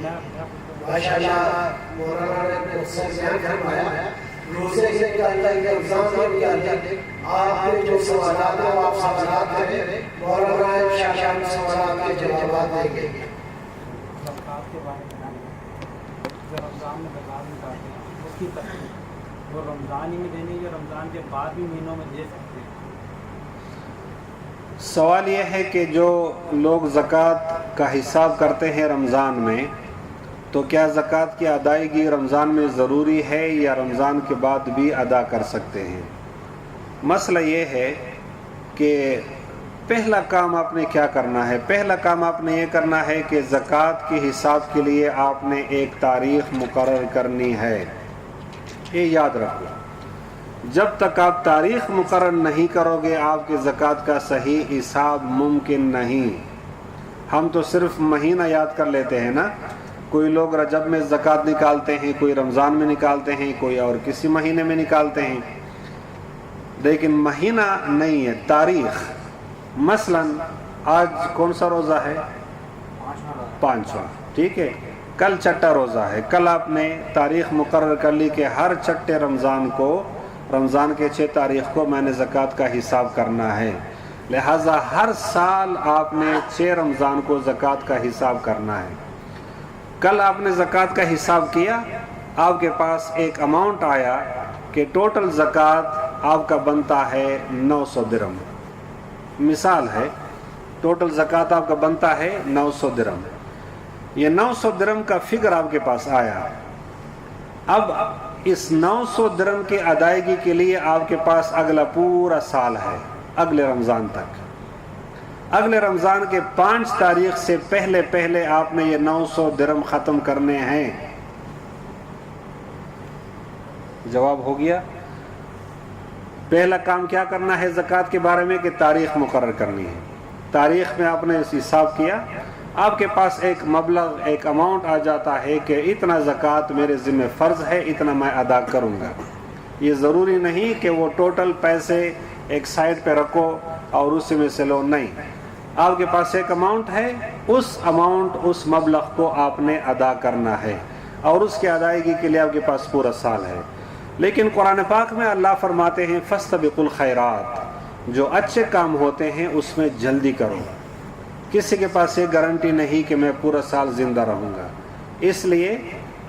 ماشاءاللہ مولانا نے مجھ سے فرمایا روزے سے اللہ کے رمضان کے متعلق آپ کے جو سوالات ہیں وہ آپ سوالات کریں، مولانا انشاءاللہ ان سوالات کے جوابات دیں گے۔ زکوٰۃ کے بارے میں جو رمضان میں زکوٰۃ نکالتے ہیں اس کی تفصیل، وہ رمضان ہی میں دینی ہے یا رمضان کے بعد بھی مہینوں میں دے سکتے ہیں؟ سوال یہ ہے کہ جو لوگ زکوٰۃ کا حساب کرتے ہیں رمضان میں، تو کیا زکوٰۃ کی ادائیگی رمضان میں ضروری ہے یا رمضان کے بعد بھی ادا کر سکتے ہیں؟ مسئلہ یہ ہے کہ پہلا کام آپ نے کیا کرنا ہے؟ پہلا کام آپ نے یہ کرنا ہے کہ زکوٰۃ کے حساب کے لیے آپ نے ایک تاریخ مقرر کرنی ہے۔ یہ یاد رکھو، جب تک آپ تاریخ مقرر نہیں کرو گے آپ کے زکوٰۃ کا صحیح حساب ممکن نہیں۔ ہم تو صرف مہینہ یاد کر لیتے ہیں نا، کوئی لوگ رجب میں زکوٰۃ نکالتے ہیں، کوئی رمضان میں نکالتے ہیں، کوئی اور کسی مہینے میں نکالتے ہیں، لیکن مہینہ نہیں ہے، تاریخ۔ مثلا آج کون سا روزہ ہے؟ پانچواں، ٹھیک ہے، کل چھٹا روزہ ہے، کل آپ نے تاریخ مقرر کر لی کہ ہر چھٹے رمضان کو، رمضان کے 6 تاریخ کو میں نے زکوٰۃ کا حساب کرنا ہے، لہٰذا ہر سال آپ نے 6 رمضان کو زکوٰۃ کا حساب کرنا ہے۔ کل آپ نے زکوٰۃ کا حساب کیا، آپ کے پاس ایک اماؤنٹ آیا کہ ٹوٹل زکوٰۃ آپ کا بنتا ہے 900 درہم، مثال ہے، ٹوٹل زکوٰۃ آپ کا بنتا ہے 900 درہم۔ یہ 900 درہم کا فگر آپ کے پاس آیا، اب اس 900 درہم کی ادائیگی کے لیے آپ کے پاس اگلا پورا سال ہے، اگلے رمضان تک۔ اگلے رمضان کے 5 تاریخ سے پہلے آپ نے یہ 900 درہم ختم کرنے ہیں۔ جواب ہو گیا؟ پہلا کام کیا کرنا ہے زکوٰۃ کے بارے میں کہ تاریخ مقرر کرنی ہے۔ تاریخ میں آپ نے حساب کیا، آپ کے پاس ایک مبلغ، ایک اماؤنٹ آ جاتا ہے کہ اتنا زکوٰۃ میرے ذمہ فرض ہے، اتنا میں ادا کروں گا۔ یہ ضروری نہیں کہ وہ ٹوٹل پیسے ایک سائڈ پہ رکھو اور اسی میں سے لو، نہیں، آپ کے پاس ایک اماؤنٹ ہے، اس اماؤنٹ، اس مبلغ کو آپ نے ادا کرنا ہے، اور اس کی ادائیگی کے لیے آپ کے پاس پورا سال ہے۔ لیکن قرآن پاک میں اللہ فرماتے ہیں فاستبقوا الخیرات، جو اچھے کام ہوتے ہیں اس میں جلدی کرو۔ کسی کے پاس یہ گارنٹی نہیں کہ میں پورا سال زندہ رہوں گا، اس لیے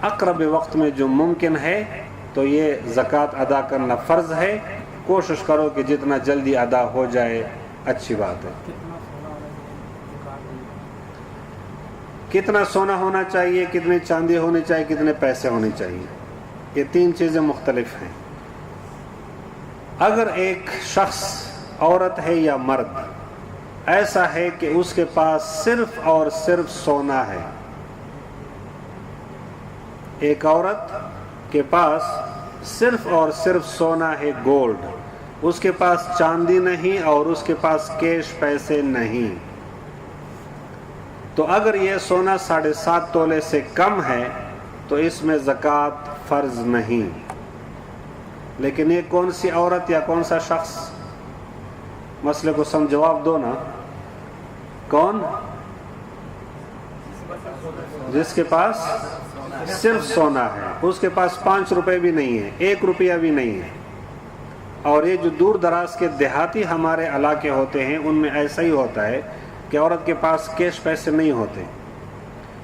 اقرب وقت میں جو ممکن ہے تو یہ زکوٰۃ ادا کرنا فرض ہے۔ کوشش کرو کہ جتنا جلدی ادا ہو جائے اچھی بات ہے۔ کتنا سونا ہونا چاہیے، کتنی چاندی ہونی چاہیے، کتنے پیسے ہونے چاہیے، یہ 3 چیزیں مختلف ہیں۔ اگر ایک شخص، عورت ہے یا مرد، ایسا ہے کہ اس کے پاس صرف اور صرف سونا ہے، ایک عورت کے پاس صرف اور صرف سونا ہے، گولڈ، اس کے پاس چاندی نہیں اور اس کے پاس کیش پیسے نہیں، تو اگر یہ سونا 7.5 تولے سے کم ہے تو اس میں زکوٰۃ فرض نہیں۔ لیکن یہ کون سی عورت یا کون سا شخص؟ مسئلے کو جواب دو نا، کون؟ جس کے پاس صرف سونا ہے، اس کے پاس 5 روپے بھی نہیں ہے، 1 روپیہ بھی نہیں ہے۔ اور یہ جو دور دراز کے دیہاتی ہمارے علاقے ہوتے ہیں ان میں ایسا ہی ہوتا ہے کہ عورت کے پاس کیش پیسے نہیں ہوتے،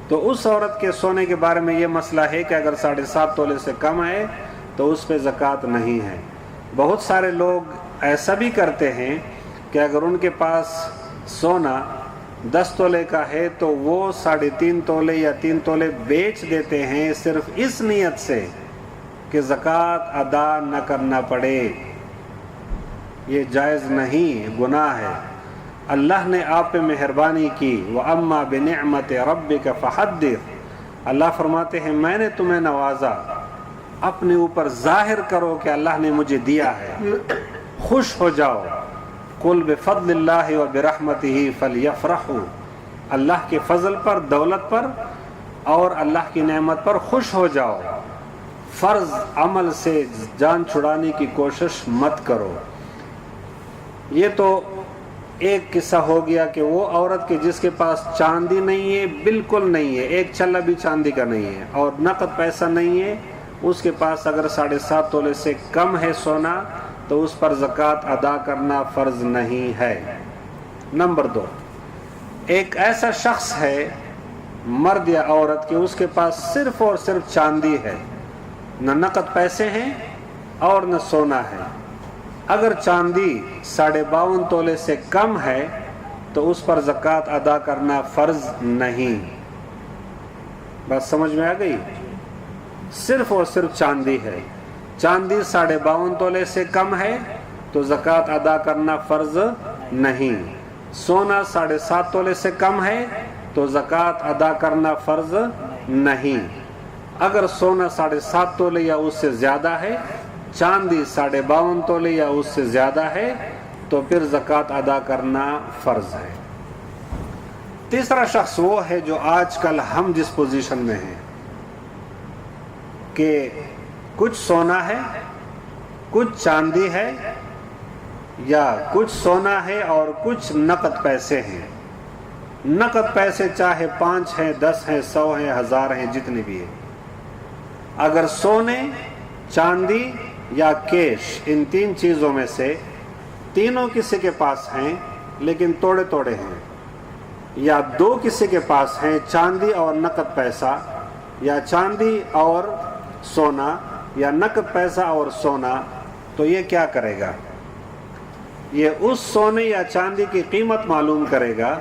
تو اس عورت کے سونے کے بارے میں یہ مسئلہ ہے کہ اگر 7.5 تولے سے کم ہے تو اس پہ زکوٰۃ نہیں ہے۔ بہت سارے لوگ ایسا بھی کرتے ہیں کہ اگر ان کے پاس سونا 10 تولے کا ہے تو وہ 3.5 تولے یا 3 تولے بیچ دیتے ہیں، صرف اس نیت سے کہ زکوٰۃ ادا نہ کرنا پڑے۔ یہ جائز نہیں، گناہ ہے۔ اللہ نے آپ پہ مہربانی کی، وَأَمَّا بِنِعْمَةِ رَبِّكَ فَحَدِّثْ، اللہ فرماتے ہیں میں نے تمہیں نوازا، اپنے اوپر ظاہر کرو کہ اللہ نے مجھے دیا ہے، خوش ہو جاؤ۔ قُلْ بِفَضْلِ اللَّهِ وَبِرَحْمَتِهِ فَلْيَفْرَحُوا، اللہ کے فضل پر، دولت پر اور اللہ کی نعمت پر خوش ہو جاؤ۔ فرض عمل سے جان چھڑانے کی کوشش مت کرو۔ یہ تو ایک قصہ ہو گیا کہ وہ عورت کے جس کے پاس چاندی نہیں ہے، بالکل نہیں ہے، ایک چھلا بھی چاندی کا نہیں ہے، اور نقد پیسہ نہیں ہے، اس کے پاس اگر 7.5 تولے سے کم ہے سونا تو اس پر زکوٰۃ ادا کرنا فرض نہیں ہے۔ نمبر 2، ایک ایسا شخص ہے مرد یا عورت کہ اس کے پاس صرف اور صرف چاندی ہے، نہ نقد پیسے ہیں اور نہ سونا ہے۔ اگر چاندی 52.5 تولے سے کم ہے تو اس پر زکوٰۃ ادا کرنا فرض نہیں۔ بات سمجھ میں آ گئی؟ صرف اور صرف چاندی ہے، چاندی 52.5 تولے سے کم ہے تو زکوٰۃ ادا کرنا فرض نہیں۔ سونا 7.5 تولے سے کم ہے تو زکوٰۃ ادا کرنا فرض نہیں۔ اگر سونا 7.5 تولے یا اس سے زیادہ ہے، چاندی 52.5 تولے یا اس سے زیادہ ہے تو پھر زکوٰۃ ادا کرنا فرض ہے۔ تیسرا شخص وہ ہے جو آج کل ہم جس پوزیشن میں ہیں کہ کچھ سونا ہے، کچھ چاندی ہے، یا کچھ سونا ہے اور کچھ نقد پیسے ہیں۔ نقد پیسے چاہے 5 ہیں، 10 ہیں، 100 ہیں، 1000 ہیں، جتنے بھی ہیں۔ اگر سونے، چاندی یا کیش، ان 3 چیزوں میں سے تینوں کسی کے پاس ہیں لیکن توڑے توڑے ہیں، یا 2 کسی کے پاس ہیں، چاندی اور نقد پیسہ، یا چاندی اور سونا، یا نقد پیسہ اور سونا، تو یہ کیا کرے گا؟ یہ اس سونے یا چاندی کی قیمت معلوم کرے گا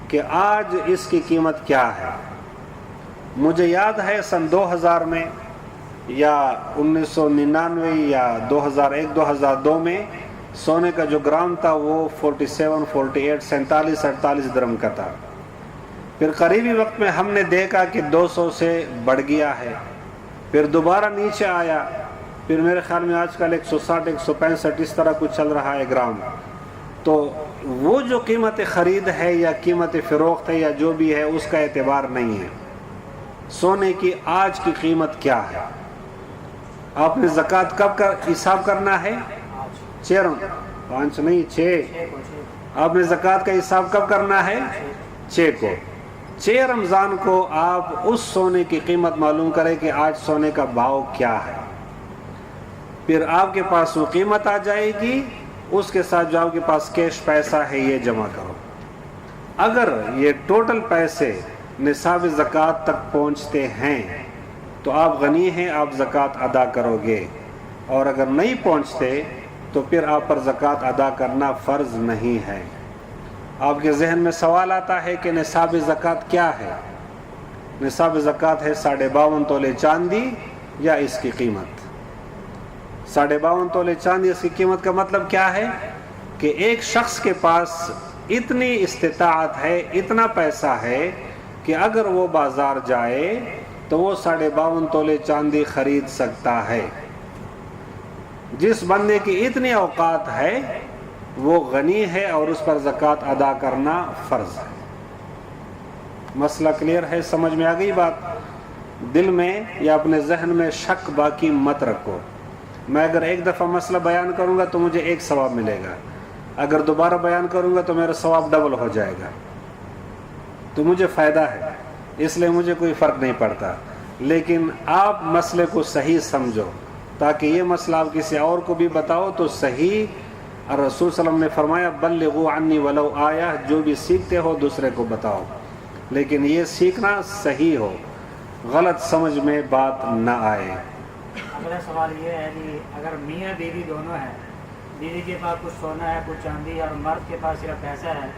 کہ آج اس کی قیمت کیا ہے۔ مجھے یاد ہے سن 2000 میں یا 1999 یا 2001 2002 میں سونے کا جو گرام تھا وہ 47 48 47 48 درہم کا تھا۔ پھر قریبی وقت میں ہم نے دیکھا کہ 200 سے بڑھ گیا ہے، پھر دوبارہ نیچے آیا، پھر میرے خیال میں آج کل 160 165 اس طرح کچھ چل رہا ہے گرام۔ تو وہ جو قیمت خرید ہے یا قیمت فروخت ہے یا جو بھی ہے اس کا اعتبار نہیں ہے۔ سونے کی آج کی قیمت کیا ہے؟ آپ نے زکوٰۃ کب کا حساب کرنا ہے؟ 5 نہیں 6۔ آپ نے زکوٰۃ کا حساب کب کرنا ہے؟ 6 کو۔ 6 رمضان کو آپ اس سونے کی قیمت معلوم کریں کہ آج سونے کا بھاؤ کیا ہے، پھر آپ کے پاس وہ قیمت آ جائے گی، اس کے ساتھ جو آپ کے پاس کیش پیسہ ہے یہ جمع کرو۔ اگر یہ ٹوٹل پیسے نصاب زکوٰۃ تک پہنچتے ہیں تو آپ غنی ہیں، آپ زکوٰۃ ادا کرو گے، اور اگر نہیں پہنچتے تو پھر آپ پر زکوٰۃ ادا کرنا فرض نہیں ہے۔ آپ کے ذہن میں سوال آتا ہے کہ نصاب زکوٰۃ کیا ہے؟ نصاب زکوٰۃ ہے 52.5 تولے چاندی یا اس کی قیمت۔ 52.5 تولے چاندی، اس کی قیمت کا مطلب کیا ہے کہ ایک شخص کے پاس اتنی استطاعت ہے، اتنا پیسہ ہے کہ اگر وہ بازار جائے تو وہ 52.5 تولے چاندی خرید سکتا ہے۔ جس بندے کی اتنی اوقات ہے وہ غنی ہے اور اس پر زکوٰۃ ادا کرنا فرض ہے۔ مسئلہ کلیئر ہے؟ سمجھ میں آ گئی بات؟ دل میں یا اپنے ذہن میں شک باقی مت رکھو۔ میں اگر ایک دفعہ مسئلہ بیان کروں گا تو مجھے 1 ثواب ملے گا، اگر دوبارہ بیان کروں گا تو میرا ثواب ڈبل ہو جائے گا، تو مجھے فائدہ ہے، اس لیے مجھے کوئی فرق نہیں پڑتا۔ لیکن آپ مسئلے کو صحیح سمجھو تاکہ یہ مسئلہ آپ کسی اور کو بھی بتاؤ تو صحیح۔ اور رسول صلی اللہ علیہ وسلم نے فرمایا بلغوا عنی ولو آیہ، جو بھی سیکھتے ہو دوسرے کو بتاؤ، لیکن یہ سیکھنا صحیح ہو، غلط سمجھ میں بات نہ آئے۔ اگلا سوال یہ ہے کہ اگر میاں بیوی دونوں ہیں، بیوی کے پاس کچھ سونا ہے کچھ چاندی ہے اور مرد کے پاس صرف پیسہ ہے،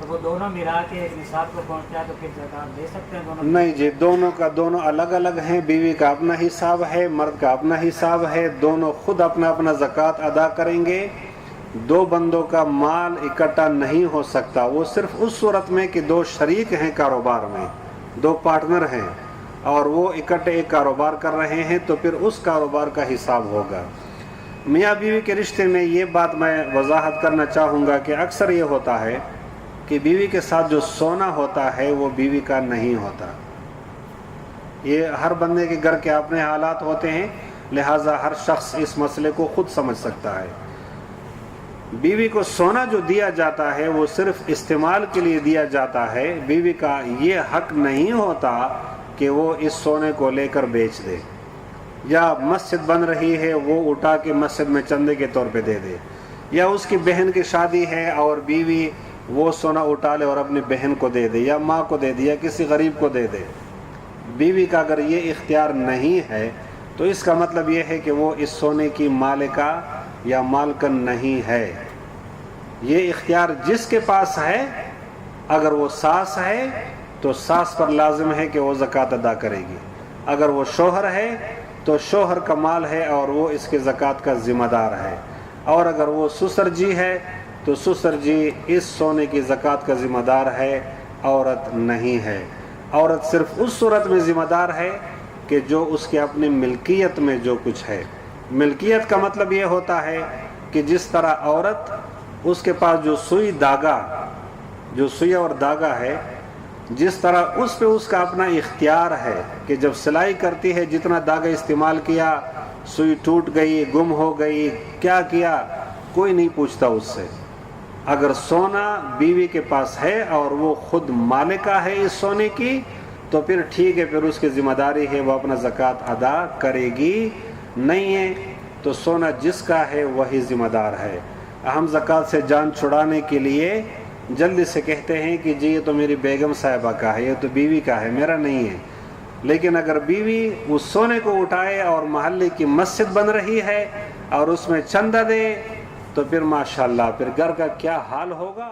تو وہ دونوں ملا کے ایک نصاب کو پہنچتا ہے تو پھر زکوٰۃ دے سکتے ہیں دونوں؟ نہیں جی، دونوں کا دونوں الگ الگ ہیں، بیوی کا اپنا حساب ہے، مرد کا اپنا حساب ہے، دونوں خود اپنا اپنا زکوٰۃ ادا کریں گے۔ 2 بندوں کا مال اکٹھا نہیں ہو سکتا، وہ صرف اس صورت میں کہ 2 شریک ہیں کاروبار میں، 2 پارٹنر ہیں اور وہ اکٹھے ایک کاروبار کر رہے ہیں تو پھر اس کاروبار کا حساب ہوگا۔ میاں بیوی کے رشتے میں یہ بات میں وضاحت کرنا چاہوں گا کہ اکثر یہ ہوتا ہے کہ بیوی کے ساتھ جو سونا ہوتا ہے وہ بیوی کا نہیں ہوتا۔ یہ ہر بندے کے گھر کے اپنے حالات ہوتے ہیں، لہٰذا ہر شخص اس مسئلے کو خود سمجھ سکتا ہے۔ بیوی کو سونا جو دیا جاتا ہے وہ صرف استعمال کے لیے دیا جاتا ہے. بیوی کا یہ حق نہیں ہوتا کہ وہ اس سونے کو لے کر بیچ دے، یا مسجد بن رہی ہے وہ اٹھا کے مسجد میں چندے کے طور پہ دے دے، یا اس کی بہن کی شادی ہے اور بیوی وہ سونا اٹھا لے اور اپنی بہن کو دے دے، یا ماں کو دے دے، یا کسی غریب کو دے دے. بیوی کا اگر یہ اختیار نہیں ہے تو اس کا مطلب یہ ہے کہ وہ اس سونے کی مالکہ یا مالکن نہیں ہے. یہ اختیار جس کے پاس ہے، اگر وہ ساس ہے تو ساس پر لازم ہے کہ وہ زکوٰۃ ادا کرے گی. اگر وہ شوہر ہے تو شوہر کا مال ہے اور وہ اس کے زکوٰۃ کا ذمہ دار ہے. اور اگر وہ سسر جی ہے تو سسر جی اس سونے کی زکوٰۃ کا ذمہ دار ہے، عورت نہیں ہے. عورت صرف اس صورت میں ذمہ دار ہے کہ جو اس کے اپنی ملکیت میں جو کچھ ہے. ملکیت کا مطلب یہ ہوتا ہے کہ جس طرح عورت اس کے پاس جو سوئی اور داغا ہے، جس طرح اس پہ اس کا اپنا اختیار ہے کہ جب سلائی کرتی ہے جتنا داغا استعمال کیا، سوئی ٹوٹ گئی، گم ہو گئی، کیا کیا، کوئی نہیں پوچھتا اس سے. اگر سونا بیوی کے پاس ہے اور وہ خود مالکہ ہے اس سونے کی تو پھر ٹھیک ہے، پھر اس کی ذمہ داری ہے وہ اپنا زکوٰۃ ادا کرے گی. نہیں ہے تو سونا جس کا ہے وہی ذمہ دار ہے. ہم زکوٰۃ سے جان چھڑانے کے لیے جلدی سے کہتے ہیں کہ جی یہ تو میری بیگم صاحبہ کا ہے، یہ تو بیوی کا ہے، میرا نہیں ہے. لیکن اگر بیوی اس سونے کو اٹھائے اور محلے کی مسجد بن رہی ہے اور اس میں چندہ دے تو پھر ماشاءاللہ پھر گھر کا کیا حال ہوگا.